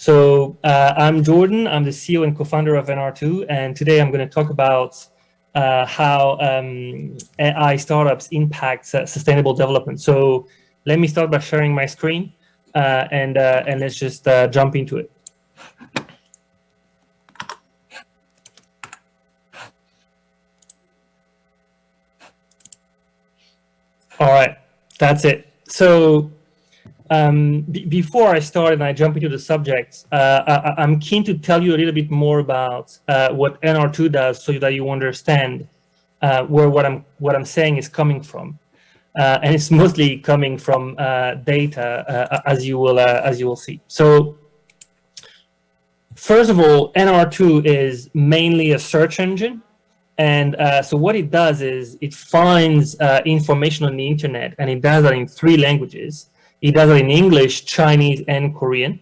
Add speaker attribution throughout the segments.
Speaker 1: I'm Jordan. I'm the CEO and co-founder of Nr2, and today I'm going to talk about how AI startups impact sustainable development. So let me start by sharing my screen, and let's just jump into it. All right, that's it. So before I start and I jump into the subject, I'm keen to tell you a little bit more about what Nr2 does, so that you understand where what I'm saying is coming from, and it's mostly coming from data, as you will see. So first of all, Nr2 is mainly a search engine. And so what it does is it finds information on the internet, and it does that in 3 languages. It does it in English, Chinese, and Korean.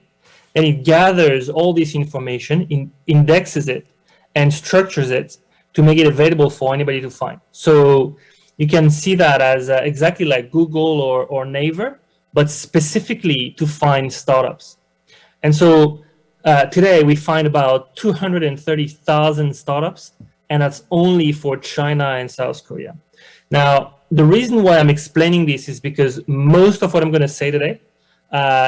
Speaker 1: And it gathers all this information, indexes it, and structures it to make it available for anybody to find. So you can see that as exactly like Google or Naver, but specifically to find startups. And so today we find about 230,000 startups, and that's only for China and South Korea. Now, the reason why I'm explaining this is because most of what I'm going to say today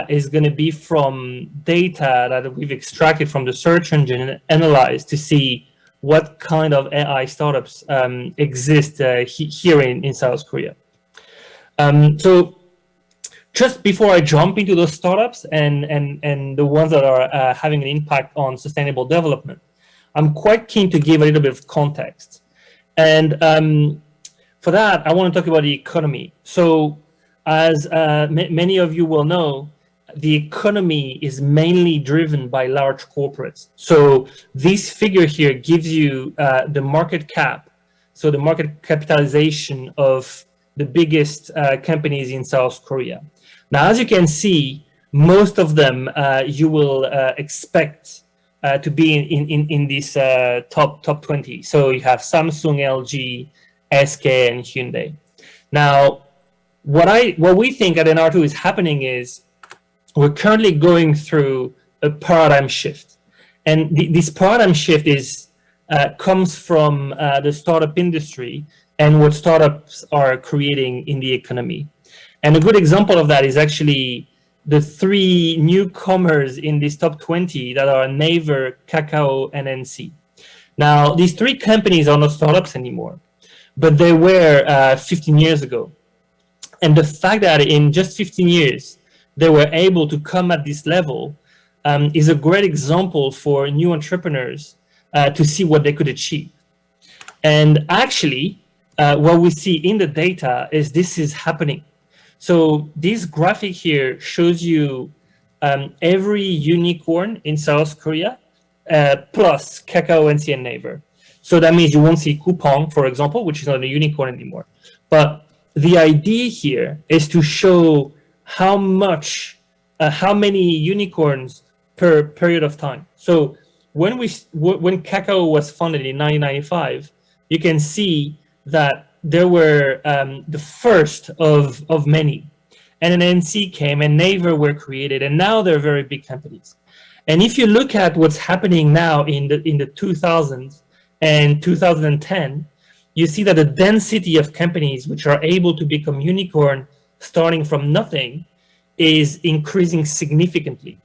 Speaker 1: is going to be from data that we've extracted from the search engine and analyzed to see what kind of AI startups exist here in South Korea. So just before I jump into those startups and the ones that are having an impact on sustainable development, I'm quite keen to give a little bit of context. And for that, I want to talk about the economy. So as many of you will know, the economy is mainly driven by large corporates. So this figure here gives you the market cap, so the market capitalization of the biggest companies in South Korea. Now, as you can see, most of them you will expect to be in this top 20. So you have Samsung, LG, SK, and Hyundai. Now, what we think at Nr2 is happening is we're currently going through a paradigm shift, and this paradigm shift is comes from the startup industry and what startups are creating in the economy. And a good example of that is actually the 3 newcomers in this top 20 that are Naver, Kakao, and NC. Now, these 3 companies are not startups anymore, but they were 15 years ago. And the fact that in just 15 years, they were able to come at this level is a great example for new entrepreneurs to see what they could achieve. And actually, what we see in the data is this is happening. So this graphic here shows you every unicorn in South Korea plus Kakao, NC, and Naver. So that means you won't see Coupang, for example, which is not a unicorn anymore. But the idea here is to show how many unicorns per period of time. So when Kakao was founded in 1995, you can see that there were the first of many, and then NC came and Naver were created, and now they're very big companies. And if you look at what's happening now in the 2000s and 2010, you see that the density of companies which are able to become unicorn starting from nothing is increasing significantly.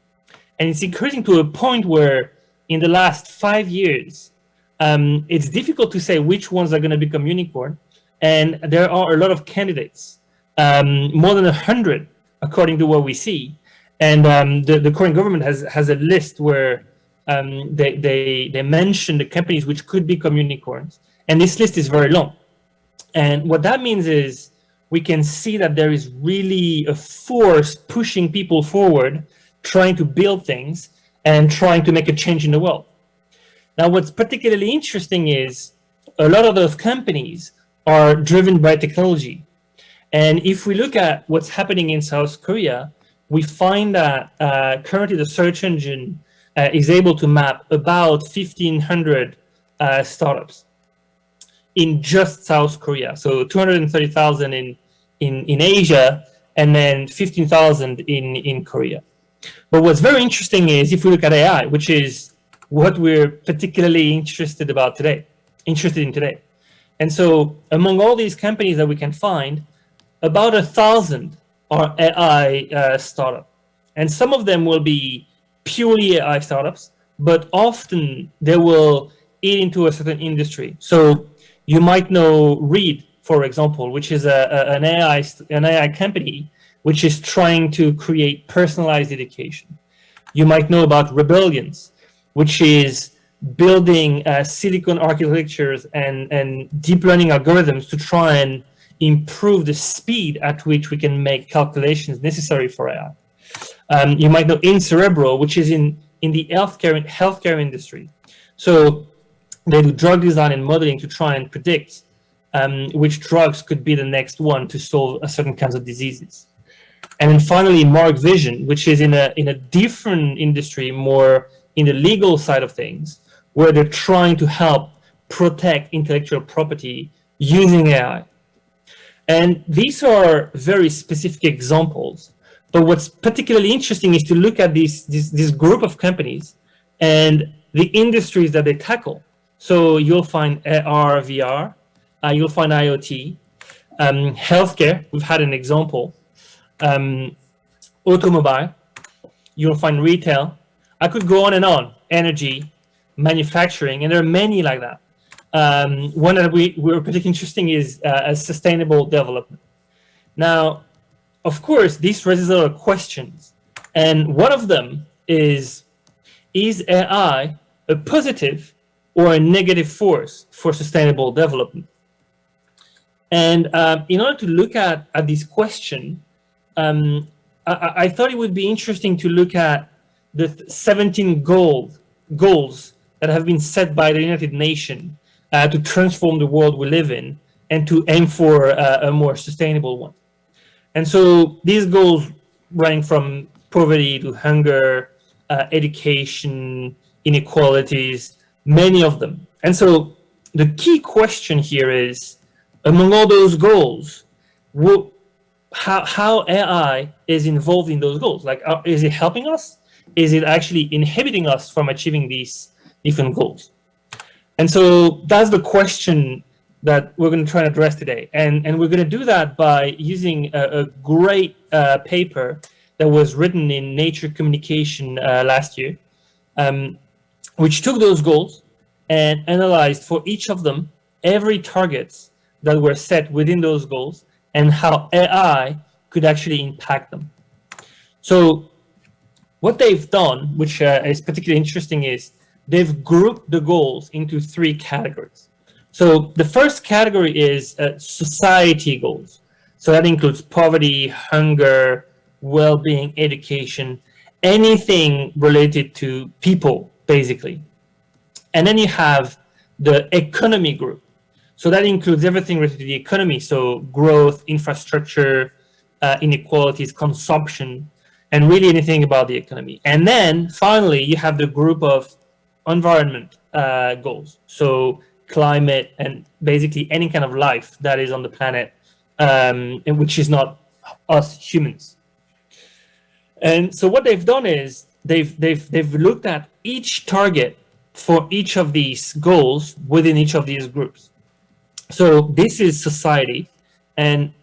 Speaker 1: And it's increasing to a point where in the last 5 years, it's difficult to say which ones are going to become unicorn. And there are a lot of candidates, more than 100, according to what we see. And the Korean government has a list where they mention the companies which could become unicorns. And this list is very long. And what that means is we can see that there is really a force pushing people forward, trying to build things and trying to make a change in the world. Now, what's particularly interesting is a lot of those companies are driven by technology. And if we look at what's happening in South Korea, we find that currently the search engine is able to map about 1,500 startups in just South Korea. So 230,000 in Asia, and then 15,000 in Korea. But what's very interesting is if we look at AI, which is what we're particularly interested in today. And so among all these companies that we can find, about 1,000 are AI startups. And some of them will be purely AI startups, but often they will eat into a certain industry. So you might know Reed, for example, which is an AI company which is trying to create personalized education. You might know about Rebellions, which is building silicon architectures and deep learning algorithms to try and improve the speed at which we can make calculations necessary for AI. You might know InCerebral, which is in the healthcare industry. So they do drug design and modeling to try and predict which drugs could be the next one to solve certain kinds of diseases. And then finally, Mark Vision, which is in a different industry, more in the legal side of things, where they're trying to help protect intellectual property using AI. And these are very specific examples. But what's particularly interesting is to look at this group of companies and the industries that they tackle. So you'll find AR, VR, you'll find IoT, healthcare, we've had an example, automobile, you'll find retail. I could go on and on, energy, manufacturing, and there are many like that. One that we're particularly interesting is sustainable development. Now, of course, this raises a lot of questions. And one of them is AI a positive or a negative force for sustainable development? And in order to look at this question, I thought it would be interesting to look at the 17 goals that have been set by the United Nations to transform the world we live in and to aim for a more sustainable one. And so these goals range from poverty to hunger, education, inequalities, many of them. And so the key question here is, among all those goals, how AI is involved in those goals? Like, is it helping us? Is it actually inhibiting us from achieving these different goals? And so that's the question that we're going to try and address today. And we're going to do that by using a great paper that was written in Nature Communication last year, which took those goals and analyzed for each of them every targets that were set within those goals and how AI could actually impact them. So what they've done, which is particularly interesting, is they've grouped the goals into 3 categories. So the first category is society goals. So that includes poverty, hunger, well-being, education, anything related to people, basically. And then you have the economy group. So that includes everything related to the economy. So growth, infrastructure, inequalities, consumption, and really anything about the economy. And then finally, you have the group of environment goals. So climate and basically any kind of life that is on the planet, and which is not us humans. And so what they've done is they've looked at each target for each of these goals within each of these groups. So this is society, and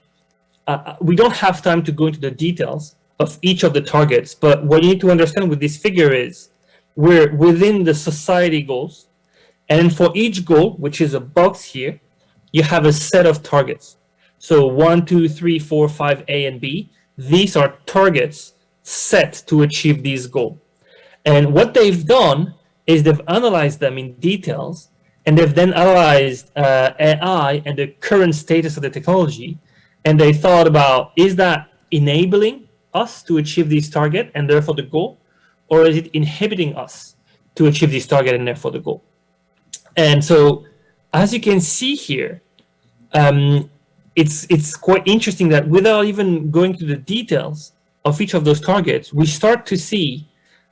Speaker 1: we don't have time to go into the details of each of the targets, but what you need to understand with this figure is we're within the society goals, and for each goal, which is a box here, you have a set of targets. So 1, 2, 3, 4, 5, A and B, these are targets set to achieve these goals. And what they've done is they've analyzed them in details, and they've then analyzed AI and the current status of the technology, and they thought about, is that enabling us to achieve this target and therefore the goal, or is it inhibiting us to achieve this target and therefore the goal? And so, as you can see here, it's quite interesting that without even going to the details of each of those targets, we start to see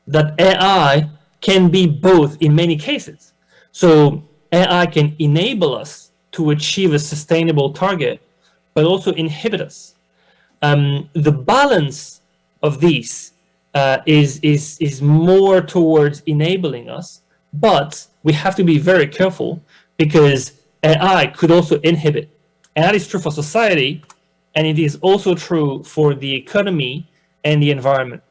Speaker 1: that AI can be both in many cases. So AI can enable us to achieve a sustainable target, but also inhibit us. The balance of these is more towards enabling us, but we have to be very careful because AI could also inhibit. And that is true for society, and it is also true for the economy and the environment.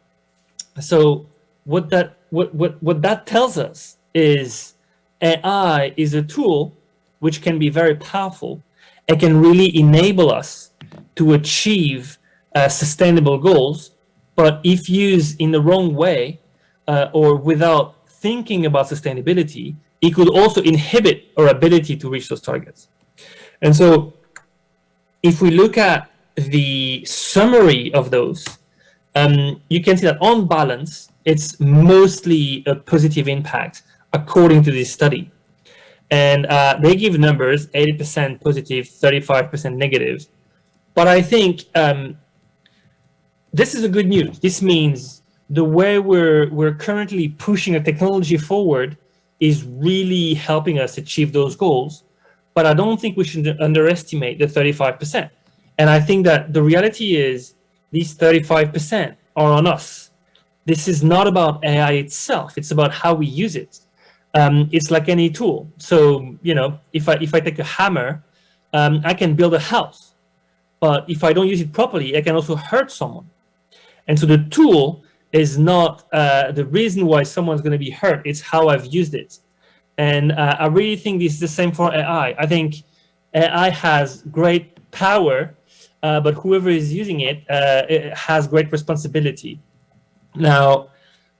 Speaker 1: So what that tells us is AI is a tool which can be very powerful and can really enable us to achieve sustainable goals. But if used in the wrong way or without thinking about sustainability, it could also inhibit our ability to reach those targets. And so if we look at the summary of those, you can see that on balance, it's mostly a positive impact according to this study. And they give numbers, 80% positive, 35% negative. But I think this is a good news. This means the way we're currently pushing a technology forward is really helping us achieve those goals. But I don't think we should underestimate the 35%. And I think that the reality is these 35% are on us. This is not about AI itself. It's about how we use it. It's like any tool. So, you know, if I take a hammer, I can build a house. But if I don't use it properly, I can also hurt someone. And so the tool is not the reason why someone's going to be hurt. It's how I've used it. And I really think this is the same for AI. I think AI has great power, but whoever is using it, it has great responsibility. Now,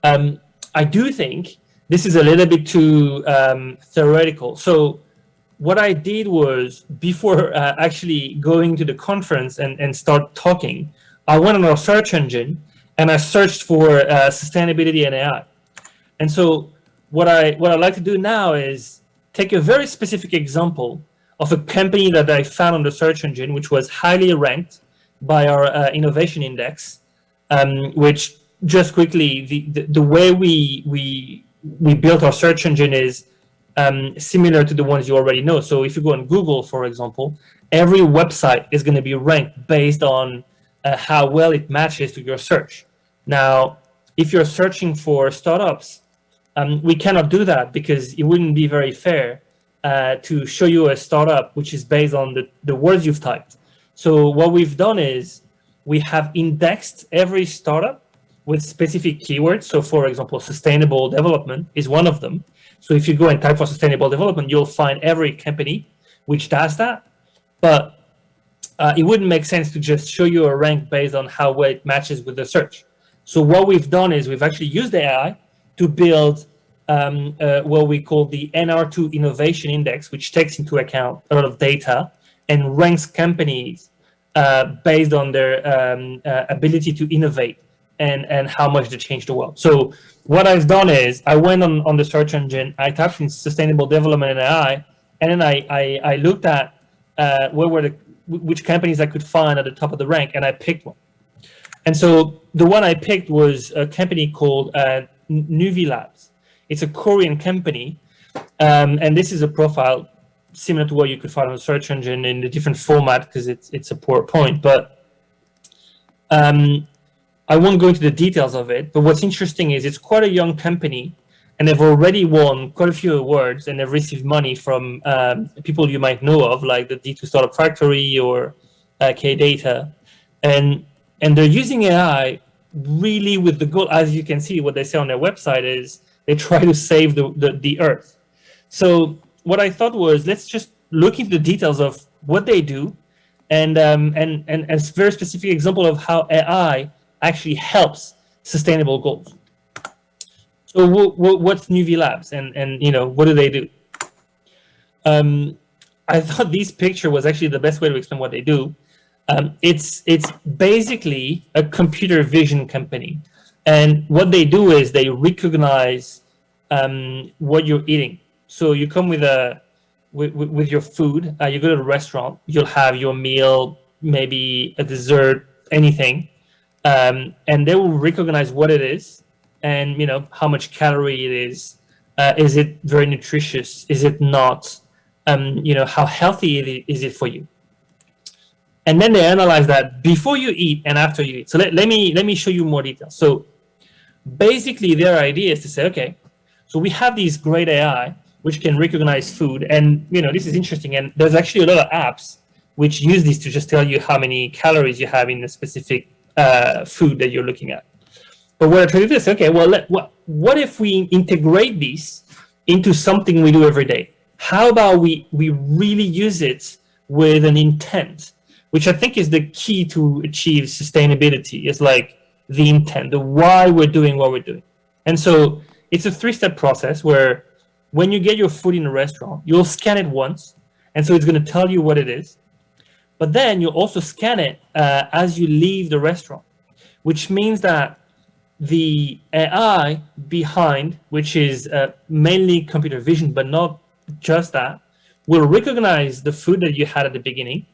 Speaker 1: I do think this is a little bit too theoretical. So what I did was, before actually going to the conference and start talking, I went on our search engine and I searched for sustainability and AI. And so what I'd like to do now is take a very specific example of a company that I found on the search engine, which was highly ranked by our innovation index, which, just quickly, the way we built our search engine is similar to the ones you already know. So if you go on Google, for example, every website is going to be ranked based on how well it matches to your search. Now, if you're searching for startups, we cannot do that because it wouldn't be very fair to show you a startup which is based on the words you've typed. So what we've done is we have indexed every startup with specific keywords. So for example, sustainable development is one of them. So if you go and type for sustainable development, you'll find every company which does that. But it wouldn't make sense to just show you a rank based on how well it matches with the search. So what we've done is we've actually used AI to build what we call the Nr2 Innovation Index, which takes into account a lot of data and ranks companies based on their ability to innovate and how much they change the world. So what I've done is I went on the search engine, I typed in sustainable development and AI, and then I looked at which companies I could find at the top of the rank, and I picked one. And so the one I picked was a company called Newbie Labs. It's a Korean company, and this is a profile similar to what you could find on the search engine in a different format because it's a PowerPoint. But I won't go into the details of it. But what's interesting is it's quite a young company, and they've already won quite a few awards, and they've received money from people you might know of, like the D2 Startup Factory or K-Data. And they're using AI really with the goal, as you can see, what they say on their website is they try to save the earth. So what I thought was, let's just look into the details of what they do and a very specific example of how AI actually helps sustainable goals. So what's Newbie Labs and you know, what do they do? I thought this picture was actually the best way to explain what they do. It's basically a computer vision company, and what they do is they recognize what you're eating. So you come with your food. You go to a restaurant. You'll have your meal, maybe a dessert, anything, and they will recognize what it is, and you know how much calorie it is. Is it very nutritious? Is it not? You know, how healthy is it for you? And then they analyze that before you eat and after you eat. So let me show you more details. So Basically, their idea is to say, okay, so we have these great AI which can recognize food, and this is interesting. And there's actually a lot of apps which use this to just tell you how many calories you have in a specific food that you're looking at. But what I try to do is, okay, well, what if we integrate this into something we do every day? How about we really use it with an intent, which I think is the key to achieve sustainability, is like the intent, the why we're doing what we're doing. And so it's a 3-step process where when you get your food in a restaurant, you'll scan it once, and so it's going to tell you what it is. But then you'll also scan it as you leave the restaurant, which means that the AI behind, which is mainly computer vision, but not just that, will recognize the food that you had at the beginning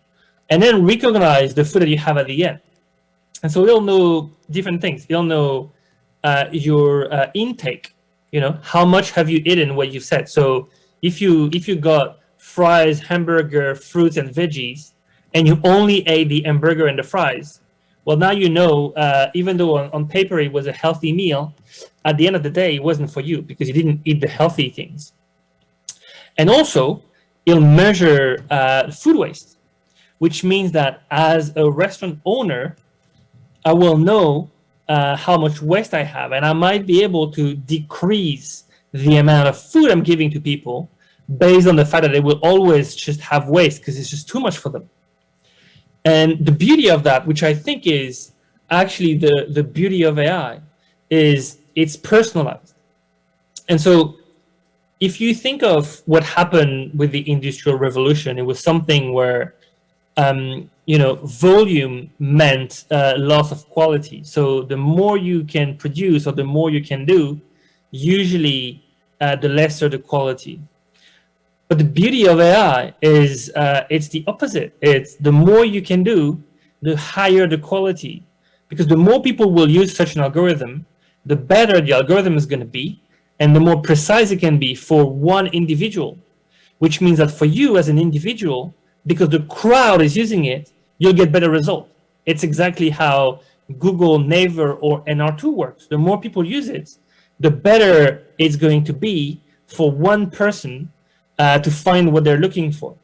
Speaker 1: and then recognize the food that you have at the end. And so it'll know different things. It'll know your intake, how much have you eaten, what you said. So if you got fries, hamburger, fruits, and veggies, and you only ate the hamburger and the fries, well, now even though on paper it was a healthy meal, at the end of the day, it wasn't for you because you didn't eat the healthy things. And also, it'll measure food waste, which means that as a restaurant owner, I will know how much waste I have, and I might be able to decrease the amount of food I'm giving to people based on the fact that they will always just have waste because it's just too much for them. And the beauty of that, which I think is actually the beauty of AI, is it's personalized. And so if you think of what happened with the Industrial Revolution, it was something where volume meant loss of quality. So the more you can produce or the more you can do, usually the lesser the quality. But the beauty of AI is it's the opposite. It's the more you can do, the higher the quality. Because the more people will use such an algorithm, the better the algorithm is going to be, and the more precise it can be for one individual. Which means that for you as an individual, because the crowd is using it, you'll get better results. It's exactly how Google, Naver, or Nr2 works. The more people use it, the better it's going to be for one person to find what they're looking for.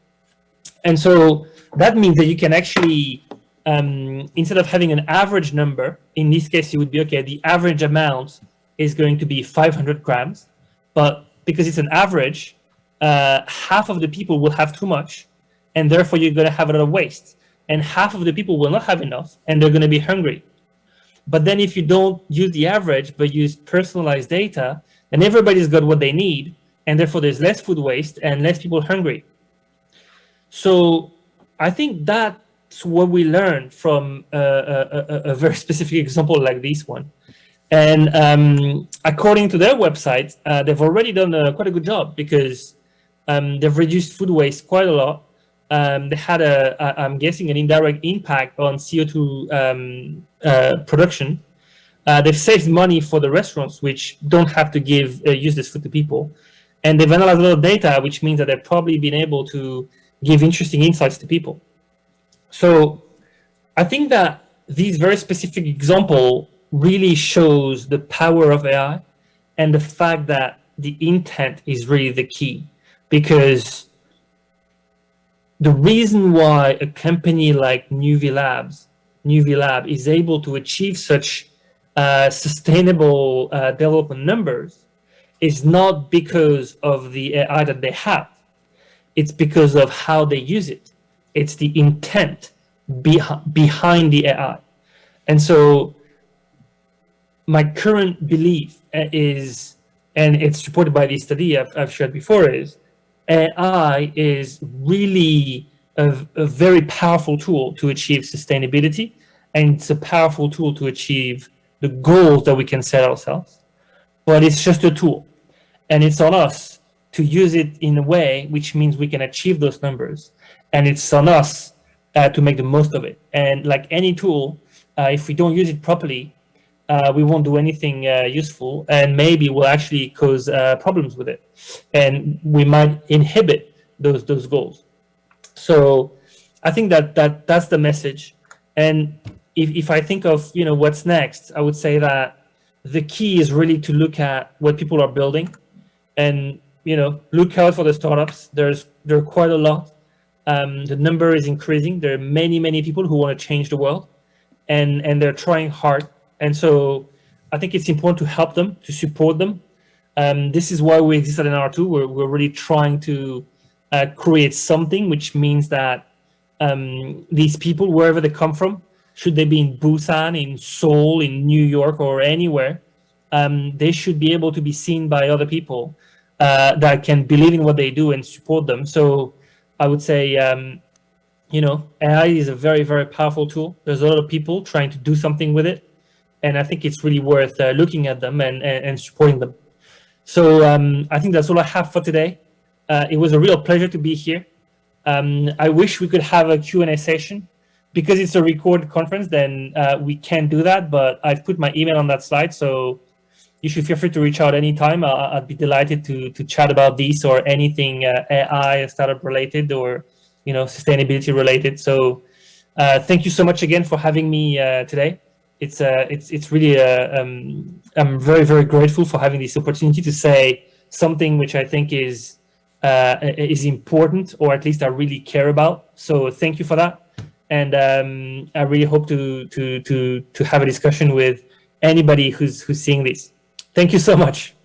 Speaker 1: And so that means that you can actually, instead of having an average number, in this case, it would be, okay, the average amount is going to be 500 grams, but because it's an average, half of the people will have too much, and therefore you're going to have a lot of waste. And half of the people will not have enough, and they're going to be hungry. But then if you don't use the average, but use personalized data, then everybody's got what they need, and therefore there's less food waste and less people hungry. So I think that's what we learned from a very specific example like this one. And according to their website, they've already done quite a good job because they've reduced food waste quite a lot. They had I'm guessing, an indirect impact on CO2 production. They've saved money for the restaurants, which don't have to use this food to people. And they've analyzed a lot of data, which means that they've probably been able to give interesting insights to people. So I think that this very specific example really shows the power of AI and the fact that the intent is really the key. Because the reason why a company like Newbie Lab is able to achieve such sustainable development numbers is not because of the AI that they have. It's because of how they use it. It's the intent behind the AI. And so my current belief is, and it's supported by the study I've shared before, is AI is really a very powerful tool to achieve sustainability, and it's a powerful tool to achieve the goals that we can set ourselves. But it's just a tool, and it's on us to use it in a way which means we can achieve those numbers, and it's on us to make the most of it. And like any tool, if we don't use it properly, we won't do anything useful, and maybe we'll actually cause problems with it, and we might inhibit those goals. So I think that's the message. And if I think of what's next, I would say that the key is really to look at what people are building, and look out for the startups. There are quite a lot. The number is increasing. There are many people who want to change the world, and they're trying hard. And so I think it's important to help them, to support them. This is why we exist at Nr2. We're really trying to create something, which means that these people, wherever they come from, should they be in Busan, in Seoul, in New York, or anywhere, they should be able to be seen by other people that can believe in what they do and support them. So I would say, AI is a very powerful tool. There's a lot of people trying to do something with it, and I think it's really worth looking at them and supporting them. So I think that's all I have for today. It was a real pleasure to be here. I wish we could have a Q&A session. Because it's a recorded conference, then we can't do that, but I've put my email on that slide, so you should feel free to reach out anytime. I'd be delighted to chat about this or anything AI, startup related, or sustainability related. So thank you so much again for having me today. It's really I'm very grateful for having this opportunity to say something which I think is important, or at least I really care about. So thank you for that. And I really hope to have a discussion with anybody who's seeing this. Thank you so much.